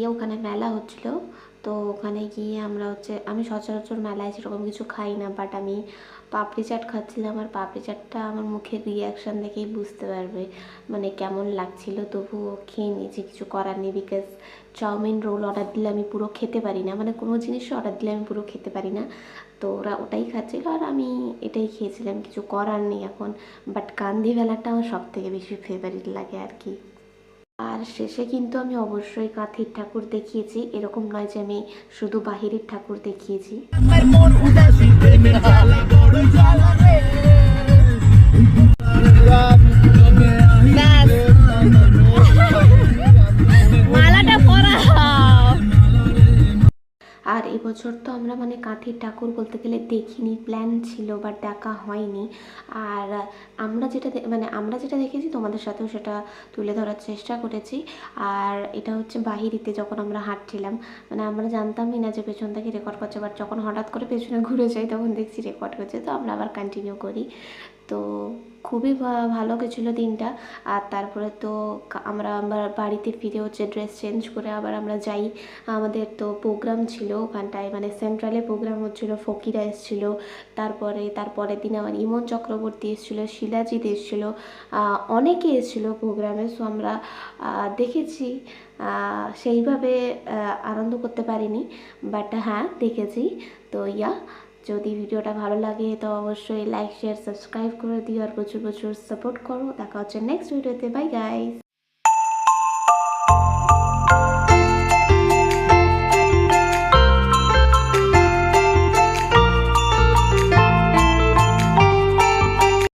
গিয়ে ওখানে মেলা হচ্ছিলো। তো ওখানে গিয়ে আমরা আমি সচরাচর মেলায় সেরকম কিছু খাই না, বাট আমি পাপড়ি চাট খাচ্ছিলাম। আর পাপড়ি চাটটা আমার মুখের রিয়াকশান দেখেই বুঝতে পারবে মানে কেমন লাগছিল। তবুও খেয়ে নিয়েছি, কিছু করার নেই। বিকজ চাউমিন রোল অর্ডার দিলে আমি পুরো খেতে পারি না, মানে কোনো জিনিস অর্ডার দিলে আমি পুরো খেতে পারি না। তো ওরা ওটাই খাচ্ছিলো আর আমি এটাই খেয়েছিলাম, কিছু করার নেই এখন। বাট কান্দি ভেলাটা আমার সব থেকে বেশি ফেভারিট লাগে আর কি। আর শেষে কিন্তু আমি অবশ্যই কাঁথির ঠাকুর দেখিয়েছি, এরকম নয় যে আমি শুধু বাহিরের ঠাকুর দেখিয়েছি। আর এবছর তো আমরা মানে কাঁথির ঠাকুর বলতে গেলে দেখিনি, প্ল্যান ছিল বাট দেখা হয়নি। আর আমরা যেটা দেখেছি তোমাদের সাথেও সেটা তুলে ধরার চেষ্টা করেছি। আর এটা হচ্ছে বাহিরিতে যখন আমরা হাঁটছিলাম, মানে আমরা জানতামই না যে পেছন থেকে রেকর্ড করছে, বাট যখন হঠাৎ করে পেছনে ঘুরে যাই তখন দেখছি রেকর্ড করছে, তো আমরা আবার কন্টিনিউ করি। তো খুবই ভালো গেছিলো দিনটা। আর তারপরে তো আমরা আবার বাড়িতে ফিরে হচ্ছে ড্রেস চেঞ্জ করে আবার আমরা যাই। আমাদের তো প্রোগ্রাম ছিল ওখানটায়, মানে সেন্ট্রালে প্রোগ্রাম হচ্ছিলো, ফকিরা এসেছিলো। তারপরের দিন আমার ইমন চক্রবর্তী এসেছিলো, শিলাজিৎ এসেছিলো, অনেকে এসেছিলো প্রোগ্রামে। সো আমরা দেখেছি, সেইভাবে আনন্দ করতে পারিনি, বাট হ্যাঁ দেখেছি। তো যদি ভিডিওটা ভালো লাগে তো অবশ্যই লাইক শেয়ার সাবস্ক্রাইব করে দিও আর প্রচুর প্রচুর সাপোর্ট করো। দেখা হচ্ছে নেক্সট ভিডিওতে। Bye guys.